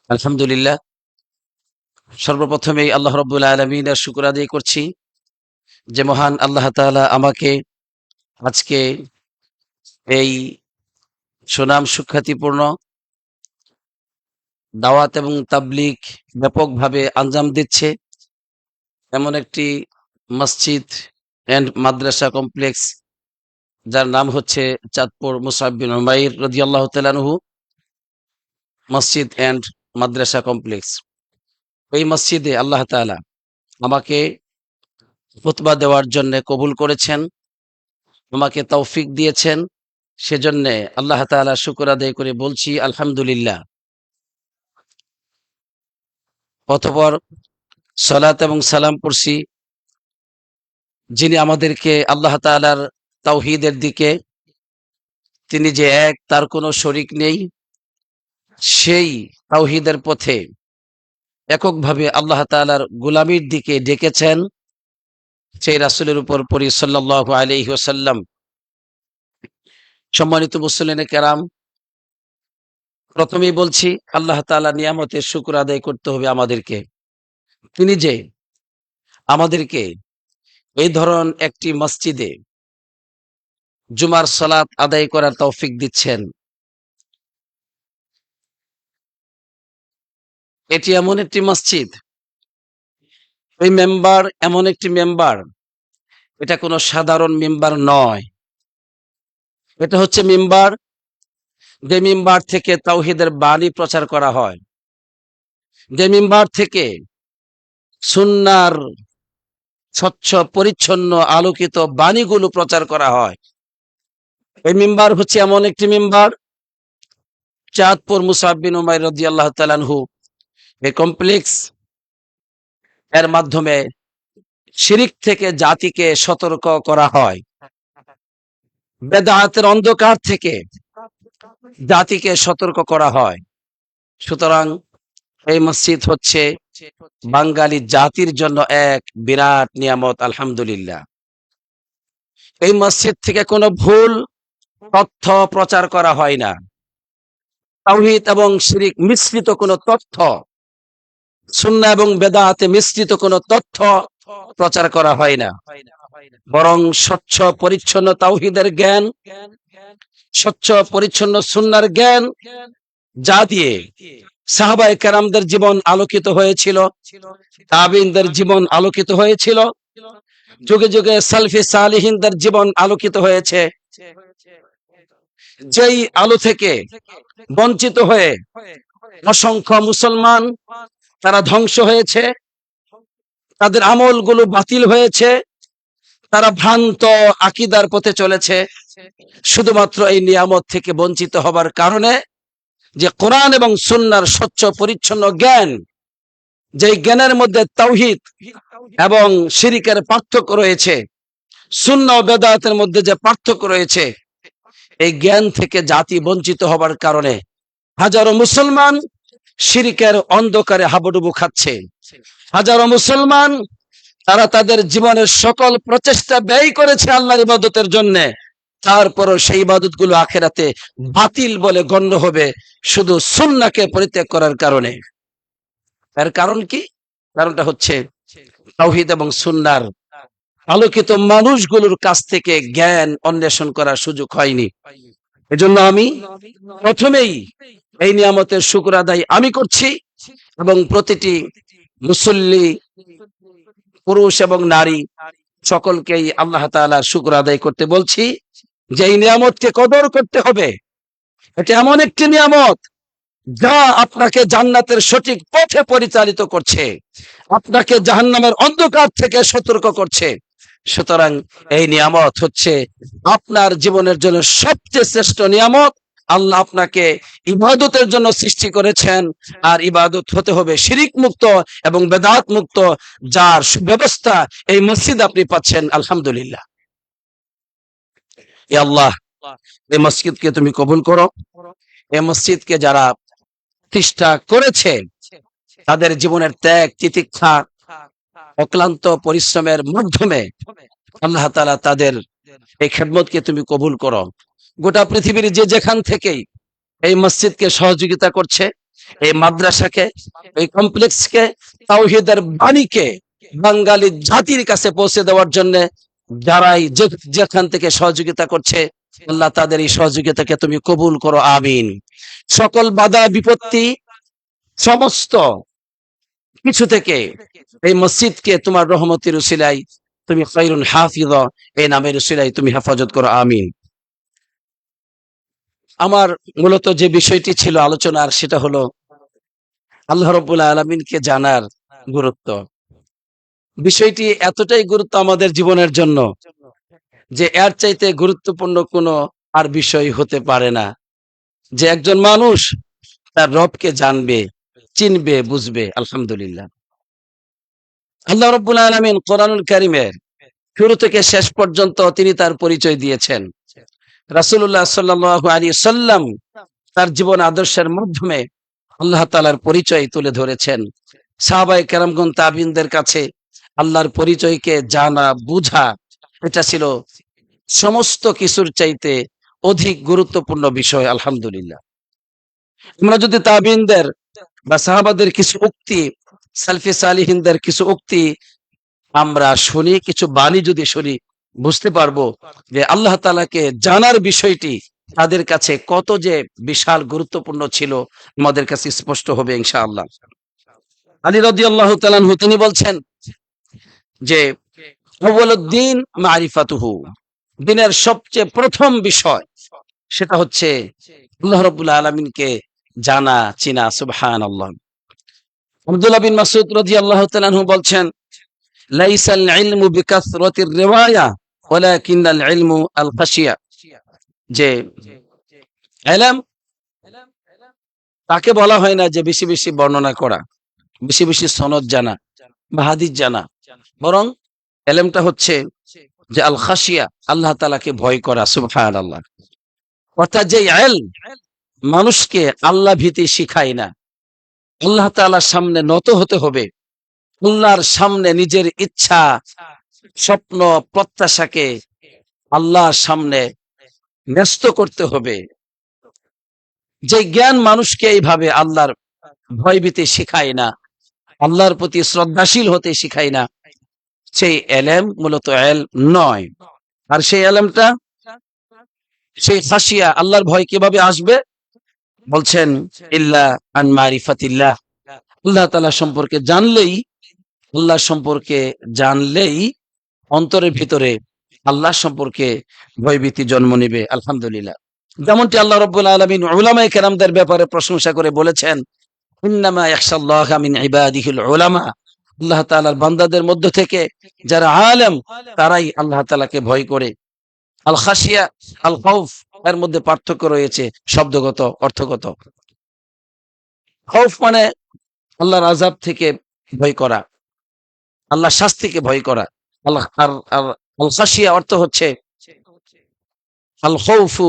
আলহামদুলিল্লাহ। সর্বপ্রথমেই আল্লাহ রাব্বুল আলামিনের শুকর আদায় করছি যে মহান আল্লাহ তাআলা আমাকে আজকে এই সুনাম সুখ্যাতিপূর্ণ দাওয়াত এবং তাবলীগ ব্যাপকভাবে আঞ্জাম দিচ্ছে এমন একটি মসজিদ এন্ড মাদ্রাসা কমপ্লেক্স যার নাম হচ্ছে চাঁদপুর মুসআব বিন উমাইর রাদিয়াল্লাহু তাআলা আনহু মসজিদ এন্ড মাদ্রাসা কমপ্লেক্স। এই মসজিদে আল্লাহ তাআলা আমাকে খুতবা দেওয়ার জন্য কবুল করেছেন, আমাকে তৌফিক দিয়েছেন। সেজন্যে আল্লাহ তাআলা শুকর আদায় করে বলছি আলহামদুলিল্লাহ। অতঃপর সালাত এবং সালাম পড়ছি যিনি আমাদেরকে আল্লাহ তাআলার তাওহীদের দিকে, তিনি যে এক, তার কোনো শরিক নেই, সেই তাওহীদের পথে এককভাবে আল্লাহ তাআলার গোলামির দিকে ডেকেছেন, সেই রাসূলের উপর পড়ি সাল্লাল্লাহু আলাইহি ওয়াসাল্লাম। সম্মানিত মুসলিম কেরাম, প্রথমেই বলছি আল্লাহ তাআলা নিয়ামতের শুকর আদায় করতে হবে আমাদেরকে। তিনি যে আমাদেরকে এই ধরন একটি মসজিদে জুমার সালাত আদায় করার তৌফিক দিচ্ছেন। এটি এমন একটি মসজিদ, এই মেম্বার এমন একটি মেম্বার, এটা কোনো সাধারণ মেম্বার নয়। এটা হচ্ছে মেম্বার, যে মেম্বার থেকে তাওহীদের বাণী প্রচার করা হয়, যে মেম্বার থেকে সুন্নাহর স্বচ্ছ পরিচ্ছন্ন আলোকিত বাণীগুলো প্রচার করা হয়। এই মেম্বার হচ্ছে এমন একটি মেম্বার, চাঁদপুর মুসআব বিন উমাইর রাদিয়াল্লাহু তাআলা আনহু এই কমপ্লেক্স এর মাধ্যমে শিরিক থেকে জাতিকে সতর্ক করা হয়, বেদাতের অন্ধকার থেকে জাতিকে সতর্ক করা হয়। সুতরাং এই মসজিদ হচ্ছে বাঙালি জাতির জন্য এক বিরাট নিয়ামত। আলহামদুলিল্লাহ। এই মসজিদ থেকে কোনো ভুল তথ্য প্রচার করা হয় না, তাওহীদ এবং শিরিক মিশ্রিত কোনো তথ্য, সুন্নাহ এবং বেদাতে মিশ্রিত কোনো তথ্য প্রচার করা হয় না, বরং স্বচ্ছ পরিচ্ছন্ন তাওহীদের জ্ঞান, স্বচ্ছ পরিচ্ছন্ন সুন্নাহর জ্ঞান, যা দিয়ে সাহাবায়ে কেরামদের জীবন আলোকিত হয়েছিল, তাবিঈনদের জীবন আলোকিত হয়েছিল, যুগে যুগে সালফে সালিহিনদের জীবন আলোকিত হয়েছে। যেই আলো থেকে বঞ্চিত হয়ে অসংখ্য মুসলমান তারা ধ্বংস হয়েছে, তাদের আমলগুলো বাতিল হয়েছে, তারা ভ্রান্ত আকীদার পথে চলেছে, শুধুমাত্র এই নিয়ামত থেকে বঞ্চিত হবার কারণে, যে কোরআন এবং সুন্নাহর স্বচ্ছ পরিচ্ছন্ন জ্ঞান, যে জ্ঞানের মধ্যে তাওহীদ এবং শিরিকের পার্থক্য রয়েছে, সুন্নাহ ও বেদাতের মধ্যে যে পার্থক্য রয়েছে, এই জ্ঞান থেকে জাতি বঞ্চিত হবার কারণে হাজারো মুসলমান শিরিকের অন্ধকারে হাবুডুবু খাচ্ছে। হাজারো মুসলমান তারা তাদের জীবনের সকল প্রচেষ্টা ব্যয় করেছে আল্লাহর ইবাদতের জন্য, তারপরও সেই ইবাদতগুলো আখিরাতে বাতিল বলে গণ্য হবে শুধু সুন্নাহকে পরিত্যাগ করার কারণে। এর কারণ কি? কারণটা হচ্ছে তাওহীদ এবং সুন্নাহর আলোকিত মানুষগুলোর কাছ থেকে জ্ঞান অন্বেষণ করার সুযোগ হয়নি। এজন্য আমি প্রথমেই এই নিয়ামতের শুকর আদায় আমি করছি, এবং প্রতিটি মুসল্লি পুরুষ এবং নারী সকলকেই আল্লাহ তাআলার শুকর আদায় করতে বলছি যে এই নিয়ামতকে কদর করতে হবে। এটা এমন একটি নিয়ামত যা আপনাকে জান্নাতের সঠিক পথে পরিচালিত করছে, আপনাকে জাহান্নামের অন্ধকার থেকে সতর্ক করছে। সুতরাং এই নিয়ামত হচ্ছে আপনার জীবনের জন্য সবচেয়ে শ্রেষ্ঠ নিয়ামত। আল্লাহ আপনাকে ইবাদতের জন্য সৃষ্টি করেছেন, আর ইবাদত হতে হবে শিরিক মুক্ত এবং বেদাত মুক্ত, যার ব্যবস্থা এই মসজিদ আপনি পাচ্ছেন। আলহামদুলিল্লাহ। ইয়া আল্লাহ, এই মসজিদকে তুমি কবুল করো। এই মসজিদকে যারা প্রতিষ্ঠা করেছে, তাদের জীবনের ত্যাগ তিতিক্ষা অক্লান্ত পরিশ্রমের মাধ্যমে আল্লাহ তাআলা তাদের এই খেদমতকে তুমি কবুল করো। গোটা পৃথিবীর যে যেখান থেকেই এই মসজিদকে সহযোগিতা করছে, এই মাদ্রাসাকে, এই কমপ্লেক্সকে, তাওহীদের বাণীকে বাঙালি জাতির কাছে পৌঁছে দেওয়ার জন্য যারাই যেখান থেকে সহযোগিতা করছে, আল্লাহ তাদের এই সহযোগিতাকে তুমি কবুল করো, আমিন। সকল বাধা বিপত্তি, সমস্ত কিছু থেকে এই মসজিদকে তোমার রহমতের উসিলায় তুমি খায়রুল হাফিজ, এই নামের উসিলায় তুমি হেফাজত করো, আমিন। আমার মূলত যে বিষয়টি ছিল আলোচনার, সেটা হলো আল্লাহ রাব্বুল আলামিনকে জানার গুরুত্ব। বিষয়টি এতটাই গুরুত্ব আমাদের জীবনের জন্য যে এর চাইতে গুরুত্বপূর্ণ কোনো আর বিষয় হতে পারে না, যে একজন মানুষ তার রবকে জানবে, চিনবে, বুঝবে। আলহামদুলিল্লাহ, আল্লাহ রাব্বুল আলামিন কোরআনুল কারীমের শুরু থেকে শেষ পর্যন্ত তিনি তার পরিচয় দিয়েছেন। রাসূলুল্লাহ সাল্লাল্লাহু আলাইহি সাল্লাম তার জীবন আদর্শের মাধ্যমে আল্লাহ তাআলার পরিচয় তুলে ধরেছেন। সাহাবায়ে কেরামগণ, তাবিঈনদের কাছে আল্লাহর পরিচয়কে জানা, বুঝা, এটা ছিল সমস্ত কিছুর চাইতে অধিক গুরুত্বপূর্ণ বিষয়। আলহামদুলিল্লাহ, আমরা যদি তাবিঈনদের বা সাহাবাদের কিছু উক্তি, সালফে সালিহিনদের কিছু উক্তি আমরা শুনি, কিছু বাণী যদি শুনি, বুঝতে পারবো যে আল্লাহ তাআলাকে জানার বিষয়টি তাদের কাছে কত যে বিশাল গুরুত্বপূর্ণ ছিল, আমাদের কাছে স্পষ্ট হবে ইনশাআল্লাহ। আলী রাদিয়াল্লাহু তাআলা আনহু তিনি বলছেন যে আউয়ালুদ্দিন মারিফাতুহু, দিনের সবচেয়ে প্রথম বিষয় সেটা হচ্ছে আল্লাহ রাব্বুল আলামিনকে জানা, চিনা। সুবহানাল্লাহ। আব্দুল্লাহ বিন মাসউদ রাদিয়াল্লাহু তাআলা আনহু বলছেন, লাইসাল ইলমু বিকাসরাতির রিওয়ায়া ওয়ালাকিনাল ইলমু আল খাশিয়া, যে ইলম তাকে বলা হয় না যে বেশি বেশি বর্ণনা করা, বেশি বেশি সনদ জানা বা হাদিস জানা, বরং ইলমটা হচ্ছে যে আল খাশিয়া, আল্লাহ তাআলাকে ভয় করা। সুবহানাল্লাহ। অর্থাৎ যে ইলম মানুষকে আল্লাহ ভীতি শিখায় না, আল্লাহ তাআলার সামনে নত হতে হবে, আল্লাহর সামনে নিজের ইচ্ছা, স্বপ্ন, প্রত্যাশাকে আল্লাহর সামনে ন্যস্ত করতে হবে, যে জ্ঞান মানুষকে এইভাবে আল্লাহর ভয়ভীতি শিখায় না, আল্লাহর প্রতি শ্রদ্ধাশীল হতে শিখায় না, সেই এলেম মূলত এলম নয়। আর সেই এলেমটা, সেই খাশিয়া, আল্লাহর ভয় কিভাবে আসবে? বলছেন ইল্লা আন মারিফাতিল্লাহ, আল্লাহ তাআলা সম্পর্কে জানলেই, আল্লাহ সম্পর্কে জানলেই অন্তরের ভিতরে আল্লাহ সম্পর্কে ভয়ভীতি জন্ম নেবে। আলহামদুলিল্লাহ, যেমনটি আল্লাহ রাব্বুল আলামিন উলামায়ে কেরামদের ব্যাপারে প্রশংসা করে বলেছেন, ইন্নামা ইয়াখশাল্লাহা মিন ইবাদিহিল উলামা, আল্লাহ তাআলার বান্দাদের মধ্য থেকে যারা আলেম তারাই আল্লাহ তাআলাকে ভয় করে। আল খাশিয়া, আল খাউফ, এর মধ্যে পার্থক্য রয়েছে শব্দগত, অর্থগত। খাউফ মানে আল্লাহর আযাব থেকে ভয় করা, আল্লাহর শাস্তিকে ভয় করা। আল্লাহ আর আল খাশিয়া অর্থ হচ্ছে আল খাউফু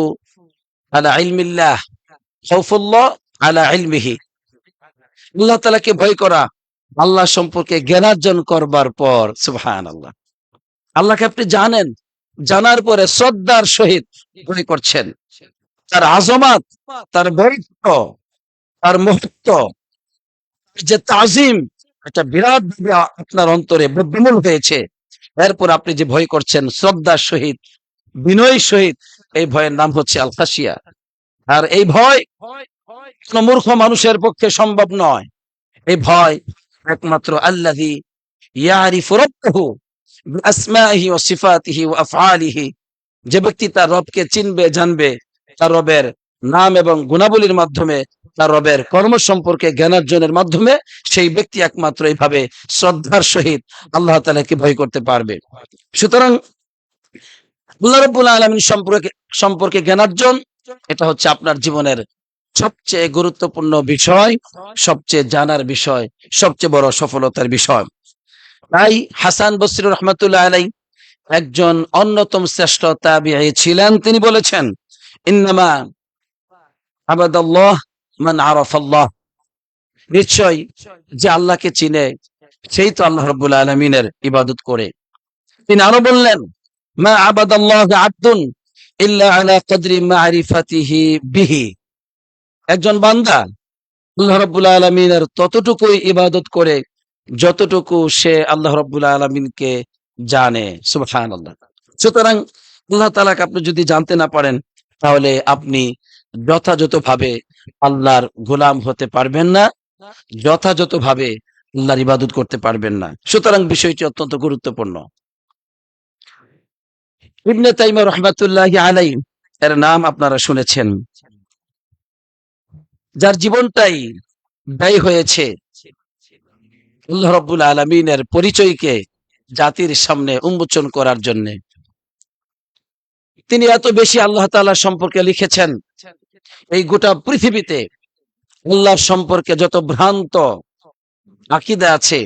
আলা ইলমিল্লাহ, খাউফুল্লাহ আলা ইলমিহি, আল্লাহ তাআলাকে ভয় করা আল্লাহ সম্পর্কে জ্ঞানার্জন করবার পর। সুবহানাল্লাহ, আল্লাহকে আপনি জানেন, জানার পরে শ্রদ্ধার সহিত ভয় করছেন, তার আজমাত, তার বৈরিত্ব, তার মহত্ব, যে তাজিম, এটা বিরাট আপনার অন্তরে বিমূল হয়েছে। এরপর আপনি যে ভয় করছেন শ্রদ্ধার সহিত, বিনয়ের সহিত, এই ভয়ের নাম হচ্ছে আল খাশিয়া। আর এই ভয় কোন মূর্খ মানুষের পক্ষে সম্ভব নয়। এই ভয় একমাত্র আল্লাযী ইয়ারিফু রাব্বাহু বিআসমাইহি ওয়া সিফাতিহি ওয়া আফআলিহি, যে ব্যক্তি তার রবকে চিনবে, জানবে, তার রবের নাম এবং গুণাবলীর মাধ্যমে, তার রবের কর্ম সম্পর্কে জ্ঞানার্জনের মাধ্যমে, সেই ব্যক্তি একমাত্র এইভাবে শ্রদ্ধার সহিত আল্লাহ তাআলাকে ভয় করতে পারবে। সুতরাং আল্লাহ রাব্বুল আলামিন সম্পর্কে জ্ঞানার্জন, এটা হচ্ছে আপনার জীবনের সবচেয়ে গুরুত্বপূর্ণ বিষয়, সবচেয়ে জানার বিষয়, সবচেয়ে বড় সফলতার বিষয়। তাই হাসান বসরি রাহমাতুল্লাহ আলাইহি, একজন অন্যতম শ্রেষ্ঠ তাবিঈ ছিলেন, তিনি বলেছেন, ইন্নামা আবাদাল্লাহ মান আরাফাল্লাহ, নিশ্চয় যে আল্লাহকে চিনে সেই তো আল্লাহ রাব্বুল আলামিনের ইবাদত করে। তিনি আরো বললেন, মা আবাদাল্লাহ আবদুন ইল্লা আলা কদরি মারিফাতিহি বিহি, একজন বান্দা আল্লাহ রাব্বুল আলামিনের ততটুকুই ইবাদত করে যতটুকু সে আল্লাহ রাব্বুল আলামিনকে জানে। সুবহানাল্লাহ। সুতরাং আল্লাহ তাআলাকে আপনি যদি জানতে না পারেন, তাহলে আপনি যথাযথভাবে আল্লাহর গোলাম হতে পারবেন না, যথাযথভাবে আল্লাহর ইবাদত করতে পারবেন না। সুতরাং বিষয়টি অত্যন্ত গুরুত্বপূর্ণ। ইবনে তাইমিয়া রাহমাতুল্লাহি আলাইহি এর নাম আপনারা শুনেছেন, যার জীবনটাই ব্যয় হয়েছে আল্লাহ রাব্বুল আলামিনের পরিচয়কে জাতির সামনে উন্মোচন করার জন্য। তিনি এত বেশি আল্লাহ তাআলা সম্পর্কে লিখেছেন, এই গোটা পৃথিবীতে আল্লাহ সম্পর্কে যত ভ্রান্ত আকীদা আছে,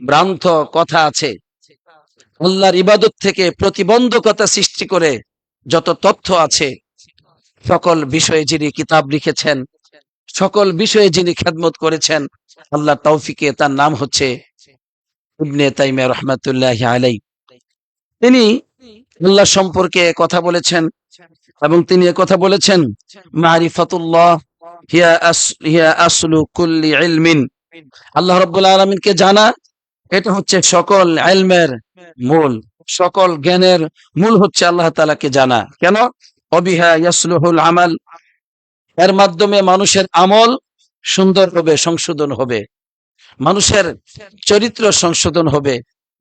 ভ্রান্ত কথা আছে, আল্লাহর ইবাদত থেকে প্রতিবন্ধকতা সৃষ্টি করে যত তথ্য আছে, সকল বিষয়ে যিনি কিতাব লিখেছেন, সকল বিষয়ে যিনি খেদমত করেছেন আল্লাহর তৌফিকে, তার নাম হচ্ছে ইবনে তাইমিয়া রাহমাতুল্লাহি আলাইহি। তিনি আল্লাহ সম্পর্কে কথা বলেছেন এবং তিনি কথা বলেছেন, মারিফাতুল্লাহ হিয়া আসলু কুল্লি ইলমিন। আল্লাহ রাব্বুল আলামিনকে জানা, এটা হচ্ছে সকল ইলমের মূল, সকল জ্ঞানের মূল হচ্ছে আল্লাহ তাআলাকে জানা। কেন? অবিহা ইয়াসলুহুল আমাল, এর মাধ্যমে মানুষের আমল সুন্দর হবে, সংশোধন হবে, মানুষের চরিত্র সংশোধন হবে,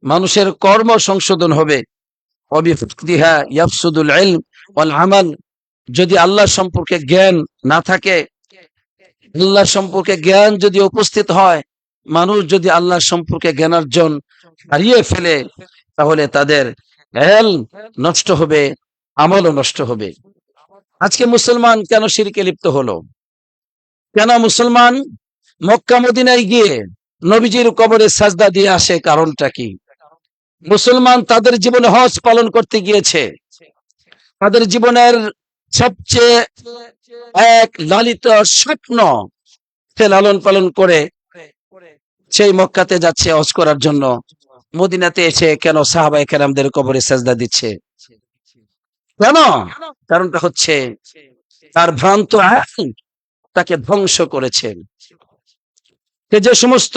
মানুষের কর্ম সংশোধন হবে। অবিফাকদিহা ইয়াফসুদুল ইলম ওয়াল আমাল, যদি আল্লাহ সম্পর্কে জ্ঞান না থাকে, আল্লাহ সম্পর্কে জ্ঞান যদি উপস্থিত হয়, মানুষ যদি আল্লাহ সম্পর্কে জ্ঞানার্জন হারিয়ে ফেলে, তাহলে তাদের ইলম নষ্ট হবে, আমলও নষ্ট হবে। আজকে মুসলমান কেন শিরকে লিপ্ত হলো? কেন মুসলমান মক্কা মদিনায় গিয়ে নবীজির কবরে সাজদা দিয়ে আসে? কারণটা কি? মুসলমান তাদের জীবনে হজ পালন করতে গিয়েছে, তাদের জীবনের সবচেয়ে এক লালিত স্বপ্ন সে লালন পালন করে সেই মক্কাতে যাচ্ছে হজ করার জন্য। মদিনাতে এসে কেন সাহাবায়ে কেরামদের কবরে সাজদা দিচ্ছে? কেন? কারণটা হচ্ছে তার ভ্রান্ত আকল তাকে ধ্বংস করেছে। সে যে সমস্ত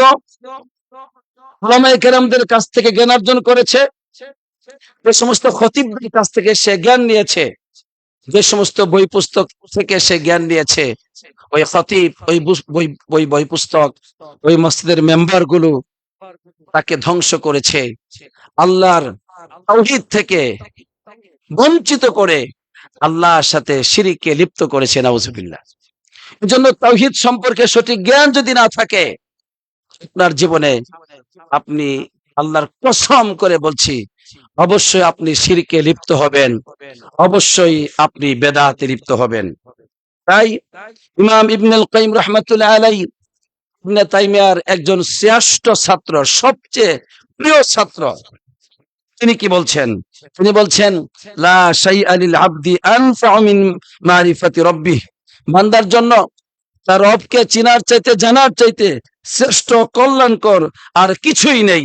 উলামায়ে কেরামদের কাছ থেকে জ্ঞান অর্জন করেছে, যে সমস্ত খতিবদের কাছ থেকে সে জ্ঞান নিয়েছে, যে সমস্ত বই পুস্তক থেকে সে জ্ঞান নিয়েছে, ওই খতিব, ওই বই পুস্তক, ওই মসজিদের মেম্বার গুলো তাকে ধ্বংস করেছে, আল্লাহর তাওহীদ থেকে বঞ্চিত করে আল্লাহর সাথে শিরকে লিপ্ত করেছে। নাউজুবিল্লাহ। এজন্য তাওহীদ সম্পর্কে সঠিক জ্ঞান যদি না থাকে আপনার জীবনে, আপনি আল্লাহর কসম করে বলছি, অবশ্যই আপনি শিরকে লিপ্ত হবেন, অবশ্যই আপনি বেদাতে লিপ্ত হবেন। তাই ইমাম ইবনুল কাইয়িম রাহমাতুল্লাহ আলাইহি, ইবনে তাইমিয়ার একজন শ্রেষ্ঠ ছাত্র, সবচেয়ে প্রিয় ছাত্র, তিনি কি বলছেন? তিনি বলছেন, লা শাইআ লিল আবদি আনফাউ মিন মারিফাতি রাব্বিহ, বান্দার জন্য তার রবকে চিনার চাইতে, জানার চাইতে শ্রেষ্ঠ কল্যাণকর আর কিছুই নেই।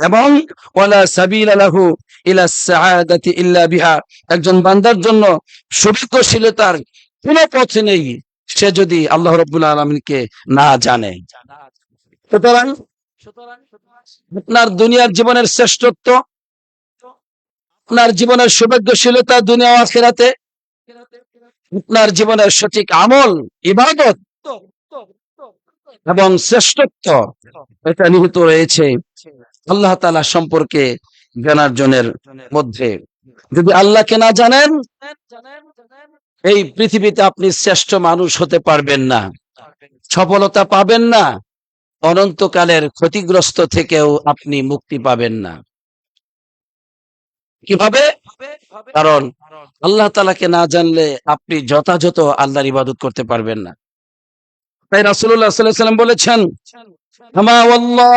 এবং ওয়ালা সাবিলা লাহু ইলা সাআদাতি ইল্লা বিহা, একজন বান্দার জন্য সৌভাগ্যশীলতার কোনো পথ নেই সে যদি আল্লাহ রাব্বুল আলামিনকে না জানে। সুতরাং আপনার দুনিয়ার জীবনের শ্রেষ্ঠত্ব, আপনার জীবনের সৌভাগ্যশীলতা দুনিয়া ও আখিরাতে, আপনার জীবনের সঠিক আমল, ইবাদত এবং শ্রেষ্ঠত্ব, এটা নিহিত রয়েছে আল্লাহ তাআলা সম্পর্কে জ্ঞানার্জনের মধ্যে। যদি আল্লাহকে না জানেন, এই পৃথিবীতে আপনি শ্রেষ্ঠ মানুষ হতে পারবেন না, সফলতা পাবেন না, অনন্তকালের ক্ষতিগ্রস্ত থেকেও আপনি মুক্তি পাবেন না। কিভাবে? কারণ আল্লাহ তাআলাকে না জানলে আপনি যথাযথ আল্লাহর ইবাদত করতে পারবেন না। তাই রাসূলুল্লাহ সাল্লাল্লাহু আলাইহি ওয়াসাল্লাম বলেছেন, আমা ওয়াল্লাহ,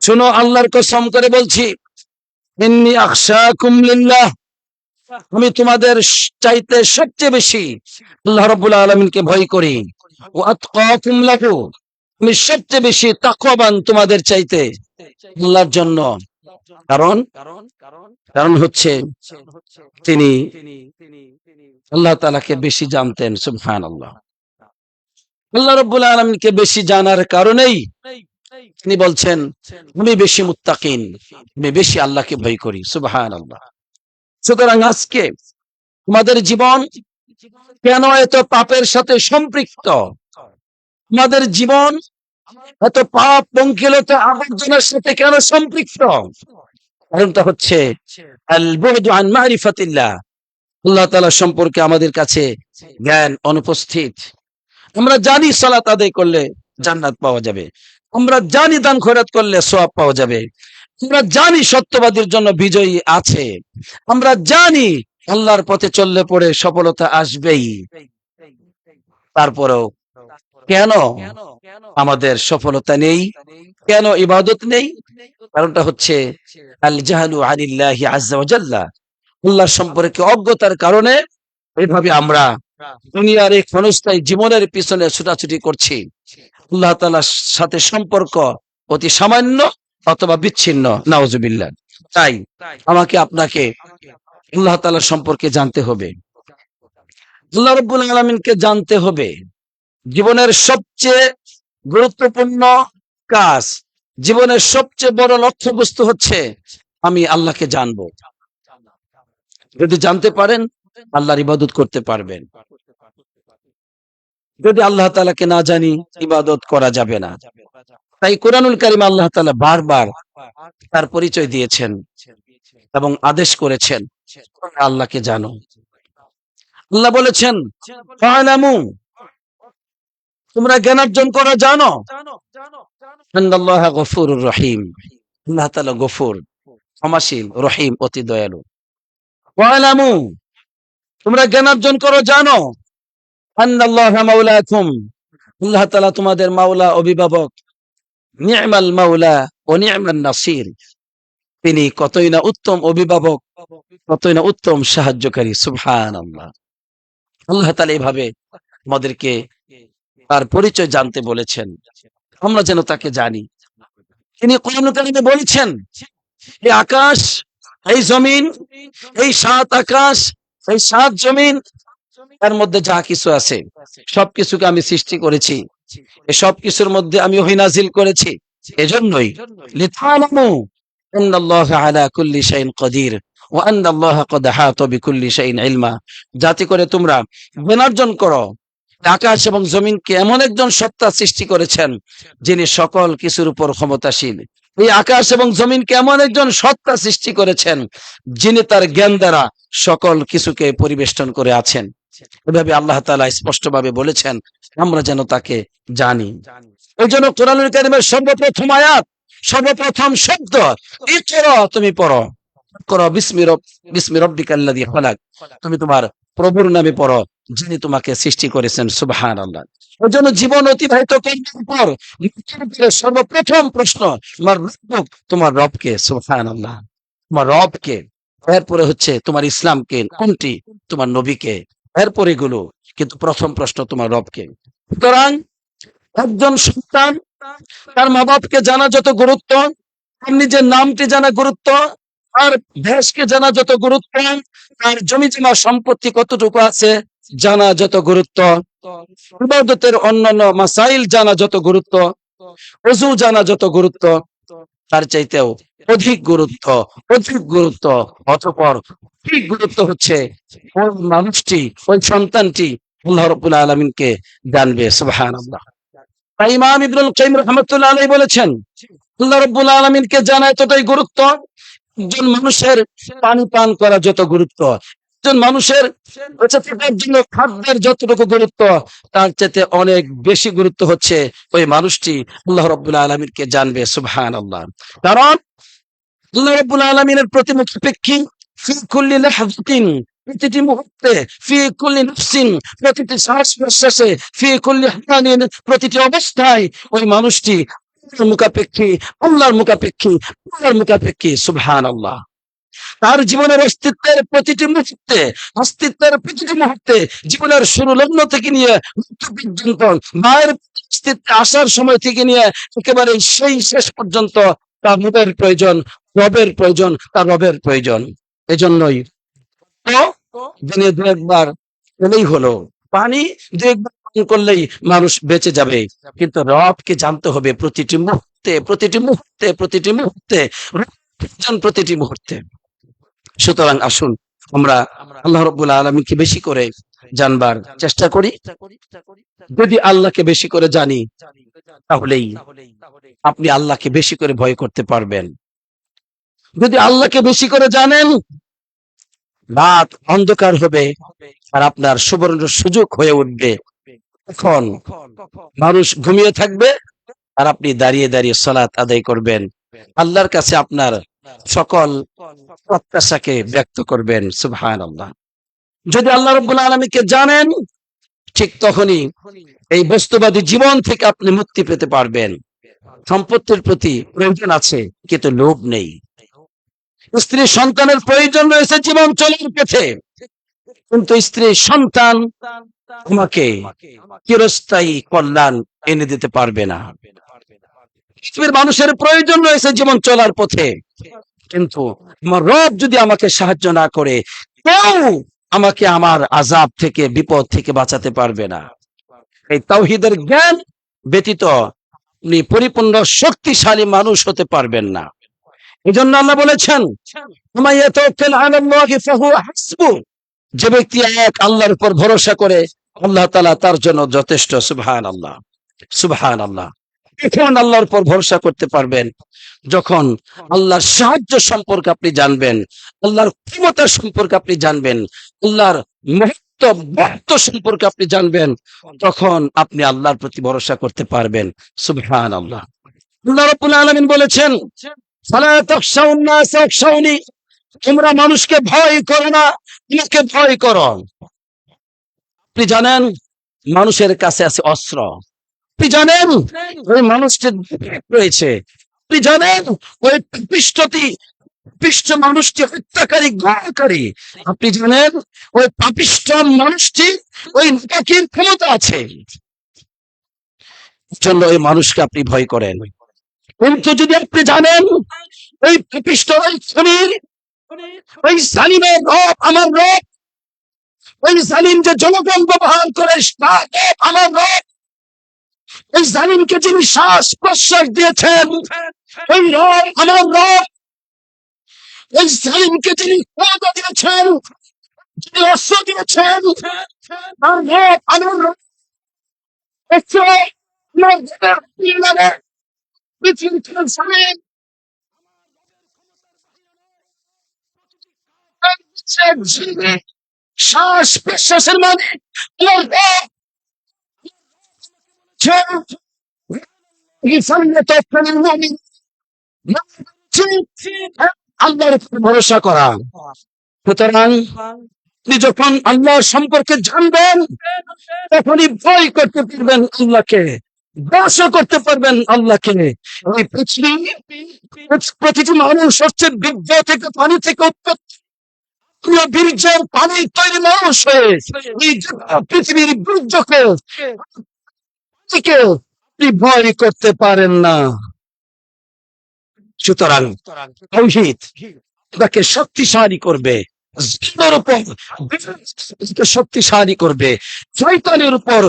শুনো আল্লাহর কসম করে বলছি, ইন্নী আখশাকুম লিল্লাহ, আমি তোমাদের চাইতে সবচেয়ে বেশি আল্লাহ রাব্বুল আলামিনকে ভয় করি। ওয়া আতকাকুম লাহু, আমি সবচেয়ে বেশি তাকওয়াবান তোমাদের চাইতে আল্লাহর জন্য। কারণ কারণ হচ্ছে তিনি আল্লাহ তাআলাকে বেশি জানতেন। সুবহানাল্লাহ। আল্লাহ রাব্বুল আলামিনকে বেশি জানার কারণেই তিনি বলছেন, আমি বেশি মুত্তাকিন, আমি বেশি আল্লাহকে ভয় করি। সুবহানাল্লাহ। সুতরাং আজকে আমাদের জীবন কেন এত পাপের সাথে সম্পৃক্ত? আমাদের জীবন এত পাপ পঙ্কিলতা আবর্জনার সাথে কেন সম্পৃক্ত? কারণটা হচ্ছে আল বু'দু আন মারিফাতিল্লাহ, আল্লাহ তাআলা সম্পর্কে আমাদের কাছে জ্ঞান অনুপস্থিত। আমরা জানি সালাত আদায় করলে জান্নাত পাওয়া যাবে, আমরা জানি দান খয়রাত করলে সওয়াব পাওয়া যাবে, আমরা জানি সত্যবাদীর জন্য বিজয়ী আছে, আমরা জানি আল্লাহর পথে চললে পরে সফলতা আসবেই। তারপরেও কেন আমাদের সফলতা নেই? কেন ইবাদত নেই? কারণটা হচ্ছে আল জাহলু আনিল্লাহি আযজা ওয়া জাল্লা, আল্লাহ সম্পর্কে অজ্ঞতার কারণে এইভাবে আমরা দুনিয়ার এই ক্ষণস্থায়ী জীবনের পিছনে ছুটাছুটি করছি। আল্লাহ তাআলার সাথে সম্পর্ক অতি সামান্য অথবা বিচ্ছিন্ন, নাউজুবিল্লাহ। তাই আমাকে আপনাকে আল্লাহ তাআলার সম্পর্কে জানতে হবে, আল্লাহ রাব্বুল আলামিনকে জানতে হবে। জীবনের সবচেয়ে গুরুত্বপূর্ণ কাজ, জীবনের সবচেয়ে বড় লক্ষ্যবস্তু হচ্ছে আমি আল্লাহকে জানবো। যদি জানতে পারেন আল্লাহর ইবাদত করতে পারবেন। যদি আল্লাহ তাআলাকে না জানি ইবাদত করা যাবে না। তাই কোরআনুল কারীমে আল্লাহ তাআলা বারবার তার পরিচয় দিয়েছেন এবং আদেশ করেছেন, আল্লাহকে জানো। আল্লাহ বলেছেন, ফা'লামু, তোমরা জ্ঞানার্জন করো, জানো আন্নাল্লাহা গফুরুর রহিম, আল্লাহ তাআলা গফুর, ক্ষমাশীল, রহিম, অতি দয়ালু। ওয়ালামু, তোমরা জ্ঞানার্জন করো, জানো আন্নাল্লাহা মাওলাকুম, আল্লাহ তাআলা তোমাদের মাওলা, অভিভাবক। নি'মাল মাওলা ওয়া নি'মান নাসির, তিনি কতই না উত্তম অভিভাবক, কতই না উত্তম সাহায্যকারী। সুবহানাল্লাহ। আল্লাহ তাআলা এইভাবে আমাদেরকে তার পরিচয় জানতে বলেছেন, আমরা যেন তাকে জানি। তিনি কোরআনুল কারীমে বলেছেন, এই আকাশ, এই জমিন, এই ৭ আকাশ, এই ৭ জমিন, তার মধ্যে যা কিছু আছে সবকিছুকে আমি সৃষ্টি করেছি, এই সব কিছুর মধ্যে আমি ওহী নাযিল করেছি এজন্যই, লিতা'লামু আন্নাল্লাহা আলা কুল্লি শাইইন কাদির ওয়া আন্নাল্লাহা ক্বাদ আহাতা বিকুল্লি শাইইন ইলমা, যাতে করে তোমরা জ্ঞানার্জন করো আকাশ এবং জমিনকে এমন একজন সত্তা সৃষ্টি করেছেন যিনি সকল কিছুর উপর ক্ষমতাশীল। এই আকাশ এবং জমিনকে এমন একজন সত্তা সৃষ্টি করেছেন যিনি তার জ্ঞান দ্বারা সকল কিছুকে পরিবেষ্টন করে আছেন। এভাবে আল্লাহ তাআলা স্পষ্টভাবে বলেছেন, আমরা যেন তাকে জানি। এই জন্য কোরআনুল কারীমের সর্বপ্রথম আয়াত, সর্বপ্রথম শব্দ ইকরা, তুমি পড়ো, করো বিসমি রাব্বিকাল্লাযী খালাক, তুমি তোমার প্রভুর নামে পড়ো যিনি তোমাকে সৃষ্টি করেছেন। সুবহানাল্লাহ। ওই জন্য জীবন অতিবাহিত করার পর সর্বপ্রথম প্রশ্ন, তোমার রব, তোমার রবকে। সুবহানাল্লাহ। তোমার রবকে, এরপরে হচ্ছে তোমার ইসলামকে, কোনটি, তোমার নবীকে, এরপরে এগুলো, কিন্তু প্রথম প্রশ্ন তোমার রবকে। সুতরাং একজন সন্তান তার মা বাপকে জানা যত গুরুত্ব, তার নিজের নামটি জানা গুরুত্ব, আর দেশকে জানা যত গুরুত্ব, তার জমি জমা সম্পত্তি কতটুকু আছে জানা যত গুরুত্ব, ইবাদতের অন্যান্য মাসাইল জানা যত গুরুত্ব, ওযু জানা যত গুরুত্ব, তার চাইতেও অধিক গুরুত্ব, অধিক গুরুত্ব, অতঃপর অধিক গুরুত্ব হচ্ছে ওই মানুষটি, ওই সন্তানটি আল্লাহ রাব্বুল আলামিনকে জানবে। সুবহানাল্লাহ। তাই ইমাম ইবনুল কাইয়িম রাহমাতুল্লাহ আলাইহি বলেছেন, আল্লাহ রাব্বুল আলামিনকে জানা এতটাই গুরুত্ব, একজন মানুষের পানি পান করা যত গুরুত্ব, একজন মানুষের বেঁচে থাকার জন্য খাদ্যের যতটুকু গুরুত্ব, তার চাইতে অনেক বেশি গুরুত্ব হচ্ছে ওই মানুষটি আল্লাহ রাব্বুল আলামিনকে জানবে। সুবহানাল্লাহ। কারণ আল্লাহ রাব্বুল আলামিনের প্রতি মুখাপেক্ষী, ফি কুল্লি লাহযাতিন, প্রতিটি মুহূর্তে, ফি কুল্লি নাফসিন, প্রতিটি শ্বাস প্রশ্বাসে, ফি কুল্লি হানিন, প্রতিটি অবস্থায় ওই মানুষটি মুখাপেক্ষী, আল্লাহর মুখাপেক্ষী, আল্লাহর মুখাপেক্ষী। সুবহানাল্লাহ। তার জীবনের অস্তিত্বের প্রতিটি মুহূর্তে, অস্তিত্বের প্রতিটি মুহূর্তে, জীবনের শুরু লগ্ন থেকে নিয়ে মৃত্যু পর্যন্ত, মায়ের অস্তিত্বে আসার সময় থেকে নিয়ে একেবারে সেই শেষ পর্যন্ত তার রবের প্রয়োজন, রবের প্রয়োজন, তার রবের প্রয়োজন। এজন্যই তো দিনে দু একবার এলেই হলো, পানি দু একবার করলেই মানুষ বেঁচে যাবে, কিন্তু রবকে জানতে হবে প্রতিটি মুহূর্তে, প্রতিটি মুহূর্তে, প্রতিটি মুহূর্তে, প্রতিটি মুহূর্তে। সুতরাং আসুন আমরা আল্লাহ রাব্বুল আলামিনকে বেশি করে জানবার চেষ্টা করি। যদি আল্লাহকে বেশি করে জানি, তাহলেই আপনি আল্লাহকে বেশি করে ভয় করতে পারবেন। যদি আল্লাহকে বেশি করে জানেন, রাত অন্ধকার হবে আর আপনার সুবর্ণ সুযোগ হয়ে উঠবে। এখন মানুষ ঘুমিয়ে থাকবে আর আপনি দাঁড়িয়ে দাঁড়িয়ে সালাত আদায় করবেন, আল্লাহর কাছে আপনার সকল প্রত্যাশাকে ব্যক্ত করবেন। সুবহানাল্লাহ। যদি আল্লাহ রাব্বুল আলামিনকে জানেন, ঠিক তখনই এই বস্তুবাদী জীবন থেকে আপনি মুক্তি পেতে পারবেন। সম্পত্তির প্রতি প্রয়োজন আছে, কিন্তু লোভ নেই। স্ত্রী সন্তানের প্রয়োজন রয়েছে জীবন চলার পথে, কিন্তু স্ত্রী সন্তান তোমাকে চিরস্থায়ী কল্যাণ এনে দিতে পারবে না। পৃথিবীর মানুষের প্রয়োজন রয়েছে জীবন চলার পথে, কিন্তু আমার রব যদি আমাকে সাহায্য না করে, কেউ আমাকে আমার আযাব থেকে, বিপদ থেকে বাঁচাতে পারবে না। এই তাওহীদের জ্ঞান ব্যতীত আপনি পরিপূর্ণ শক্তিশালী মানুষ হতে পারবেন না। এই জন্য আল্লাহ বলেছেন, ওয়া ইয়াতাওয়াক্কাল আলাল্লাহি ফাহুয়া হাসবুহ। যে ব্যক্তি এক আল্লাহর উপর ভরসা করে, আল্লাহ তাআলা তার জন্য যথেষ্ট। সুবহানাল্লাহ, সুবহানাল্লাহ। এখন আল্লাহর উপর ভরসা করতে পারবেন যখন আল্লাহর সাহায্য সম্পর্কে আপনি জানবেন, আল্লাহর ক্ষমতা সম্পর্কে আপনি জানবেন, আল্লাহর মহত্ব সম্পর্কে আপনি জানবেন, তখন আপনি আল্লাহর প্রতি ভরসা করতে পারবেন। সুবহানাল্লাহ। আল্লাহ রাব্বুল আলামিন বলেছেন, ফালা তাখশাউন নাস ওয়াখশাউনি। তোমরা মানুষকে ভয় করো না, আমাকে ভয় করো। আপনি জানেন মানুষের কাছে আছে অস্ত্র, আপনি জানেন ওই মানুষটির রয়েছে, আপনি জানেন ওই পাপিষ্ঠ মানুষটি হত্যাকারী, গুনাহকারী, আপনি জানেন ওই পাপিষ্ঠ মানুষটি ওই নাপাকের ক্ষমতা আছে, জন্য ওই মানুষকে আপনি ভয় করেন। কিন্তু যদি আপনি জানেন ওই পাপিষ্ঠ, ওই খুনির, ওই জালিমের রব আমার রব, ওই জালিম যে জনগণ ব্যবহার করে আমার রব, ওই জালিমকে যিনি শ্বাস প্রশ্বাস দিয়েছেন ওই রব আমার রব, ওই জালিমকে যিনি ক্ষমতা দিয়েছেন, যিনি অস্ত্র দিয়েছেন, তার রব আমার রব। পৃথিবীর জালিম শ্বাস প্রশ্বাসের মানে আমার রব। আল্লাহর উপর ভরসা করা। সুতরাং আপনি যখন আল্লাহর সম্পর্কে জানবেন, তখনই ভয় করতে পারবেন আল্লাহকে, ভরসা করতে পারবেন আল্লাহকে। এই প্রতিটি মানুষ হচ্ছে বীর্য থেকে, পানি থেকে উৎপত্তি, বীর্যের পানি তৈরি মানুষ হয়ে এই পৃথিবীর বীর্যকে আপনি ভয় করতে পারেন না। সুতরাং তাওহীদ তাকে শক্তিশালী করবে, জিনের উপর শক্তিশালী করবে, শয়তানের উপর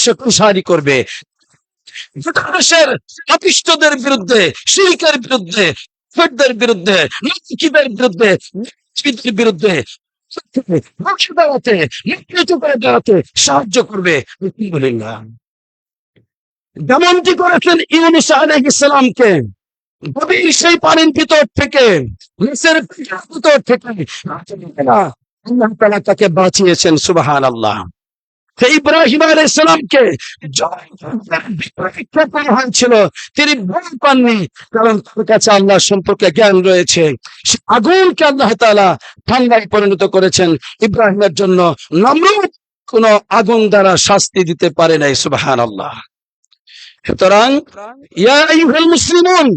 শক্তিশালী করবে, মানুষের পাপিষ্ঠদের বিরুদ্ধে, শিরকের বিরুদ্ধে, কাফেরদের বিরুদ্ধে, নাস্তিকদের বিরুদ্ধে, মুশরিকদের বিরুদ্ধে রুখে দাঁড়াতে, নেতৃত্ব করে দাঁড়াতে সাহায্য করবে। আলহামদুলিল্লাহ। যেমনটি করেছেন ইউনূস আলাইহিস সালামকে গভীর সেই পানির ভিতর থেকে, নিচের ভিতর থেকে আল্লাহ তাআলা তাকে বাঁচিয়েছেন। সুবহানাল্লাহ। ইব্রাহিম আলাইহিস সালামকে পরীক্ষা করা হয়েছিল, তিনি ভয় পাননি, কারণ তার কাছে আল্লাহ সম্পর্কে জ্ঞান রয়েছে। আগুনকে আল্লাহ তাআলা ঠান্ডায় পরিণত করেছেন ইব্রাহিমের জন্য। নমরুদ কোন আগুন দ্বারা শাস্তি দিতে পারে নাই। সুবহানাল্লাহ। সুতরাং ইয়া আইয়ুহাল মুসলিমুন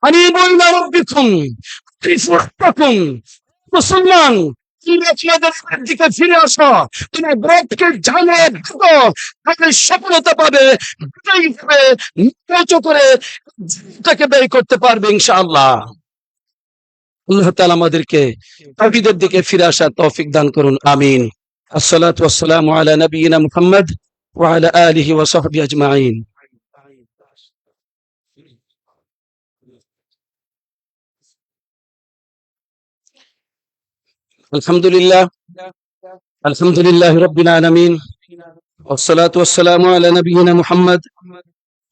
আনিবু ইলা রাব্বিকুম আনিফুকুম। মুসলমান, দিকে ফিরে আসো, তোমার রবকে জানো, তাকে সফলতা পাবে, করে তাকে ব্যয় করতে পারবে ইনশাআল্লাহ। আল্লাহ তাআলা আমাদেরকে তাওহীদের দিকে ফিরে আসার তৌফিক দান করুন। আমিন। আসসালাতু ওয়াসসালামু আলা নবিয়িনা মুহাম্মদ وعلى آله وصحبه أجمعين. الحمد لله رب العالمين والصلاة والسلام على نبينا محمد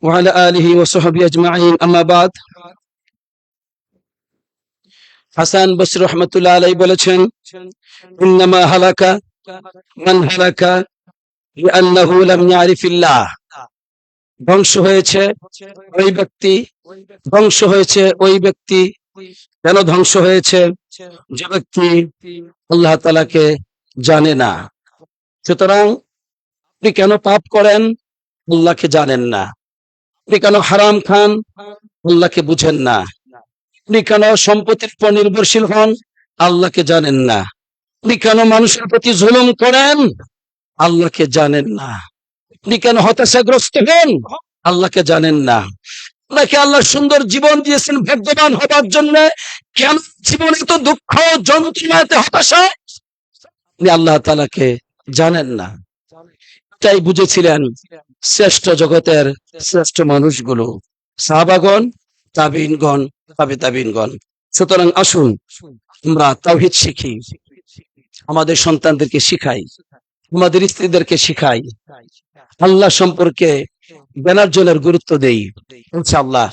وعلى آله وصحبه أجمعين. أما بعد, হাসান বসরি রহমাতুল্লাহ আলাইহি বলেছেন, ইন্নামা হালাকা মান হালাকা লিআন্নাহু লাম ইয়ারিফিল্লাহ। ধ্বংস হয়েছে ওই ব্যক্তি কেন ধ্বংস হয়েছে? যে ব্যক্তি আল্লাহ তাআলাকে জানে না। সুতরাং আপনি কেন পাপ করেন? আল্লাহকে জানেন না। আপনি কেন হারাম খান? আল্লাহকে বুঝেন না। আপনি কেন সম্পত্তির উপর নির্ভরশীল হন? আল্লাহকে জানেন না। আপনি কেন মানুষের প্রতি জুলুম করেন? আল্লাহকে জানেন না। আপনি কেন হতাশাগ্রস্ত হন? আল্লাহকে জানেন না। আপনাকে আল্লাহ সুন্দর জীবন দিয়েছেন ভাগ্যবান হবার জন্য, কেন জীবনে তো দুঃখ যন্ত্রণাতে হতাশায়? আপনি আল্লাহ তাআলাকে জানেন না। এটাই বুঝেছিলেন শ্রেষ্ঠ জগতের শ্রেষ্ঠ মানুষগুলো, সাহাবাগণ, তাবিঈনগণ, তাবিঈনগণ। সুতরাং আসুন আমরা তাওহীদ শিখি, আমাদের সন্তানদেরকে শিখাই, আমাদের স্ত্রীদেরকে শিখাই, আল্লাহ সম্পর্কে জ্ঞানার্জনের গুরুত্ব দেই। ইনশাআল্লাহ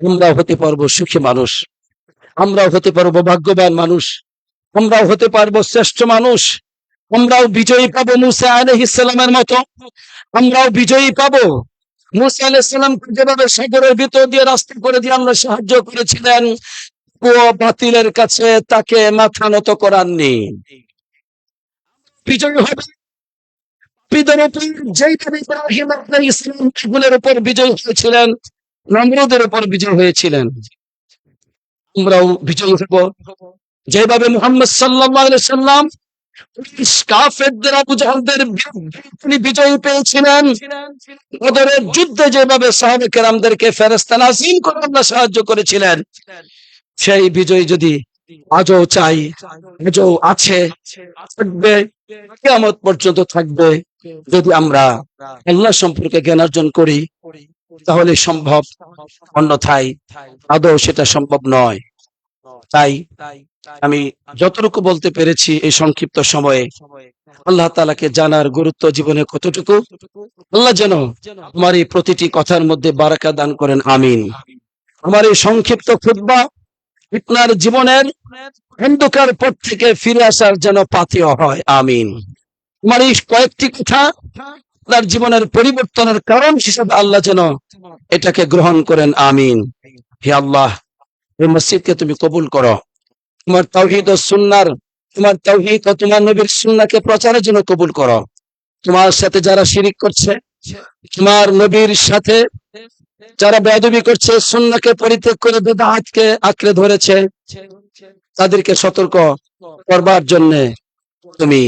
আমরাও হতে পারবো সুখী মানুষ, আমরাও হতে পারবো ভাগ্যবান মানুষ, আমরাও হতে পারবো শ্রেষ্ঠ মানুষ, আমরাও বিজয়ী পাবো মুসা আলাইহিস সালামের মতো। আমরাও বিজয়ী পাবো। মুসা আলাইহিস সালামকে যেভাবে সাগরের ভিতর দিয়ে রাস্তা করে দিয়ে আল্লাহ সাহায্য করেছিলেন, ও বাতিলের কাছে তাকে মাথা নত করাননি। বিজয়ী হবে যেইভাবে ইব্রাহিম আলাইহিস সালাম আগুনের উপর বিজয় হয়েছিলেন, নমরুদের উপর বিজয় হয়েছিলেন, আমরাও বিজয়ী হব। যেভাবে মুহাম্মদ সাল্লাল্লাহু আলাইহি সাল্লাম কাফেরদের আবু জাহলদের বিরুদ্ধে তিনি বিজয় পেয়েছিলেন, বদরের যুদ্ধে যেভাবে সাহাবা কেরামদেরকে ফেরেশতা নাযিল করে আল্লাহ সাহায্য করেছিলেন, সেই বিজয় যদি আজও চাই, আজও আছে, থাকবে, কিয়ামত পর্যন্ত থাকবে। যদি আমরা আল্লাহ সম্পর্কে জ্ঞান অর্জন করি তাহলে সম্ভব, অন্যথায় আদৌ সেটা সম্ভব নয়। তাই আমি যতটুকু বলতে পেরেছি এই সংক্ষিপ্ত সময়ে, আল্লাহ তাআলাকে জানার গুরুত্ব জীবনে কতটুকু, আল্লাহ যেন আমার এই প্রতিটি কথার মধ্যে বারাকা দান করেন, আমিন। আমার এই সংক্ষিপ্ত খুতবা আপনার জীবনের অন্ধকার পথ থেকে ফিরে আসার যেন পাথেয় হয়, আমিন। আমার এই কয়েকটি কথা আপনার জীবনের পরিবর্তনের কারণ হিসেবে আল্লাহ যেন এটাকে গ্রহণ করেন, আমিন। হে আল্লাহ, এই মসজিদকে তুমি কবুল করো। তোমার তাওহীদ ও সুন্নাহর, তোমার তাওহীদ ও তোমার নবীর সুন্নাহকে প্রচারের জন্য কবুল করো। তোমার সাথে যারা শিরিক করছে, তোমার নবীর সাথে যারা বেয়াদবি করছে, সুন্নাহকে পরিত্যাগ করে বিদআতকে আঁকড়ে ধরেছে, তাদেরকে সতর্ক করবার জন্য তুমি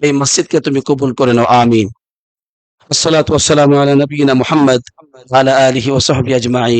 এই মসজিদকে তুমি কবুল করে নাও, আমিন। আসসালাতু ওয়াসসালামু আলা নবিয়িনা মুহাম্মদ ওয়া আলা আলিহি ওয়া সাহবিহি আজমাইন।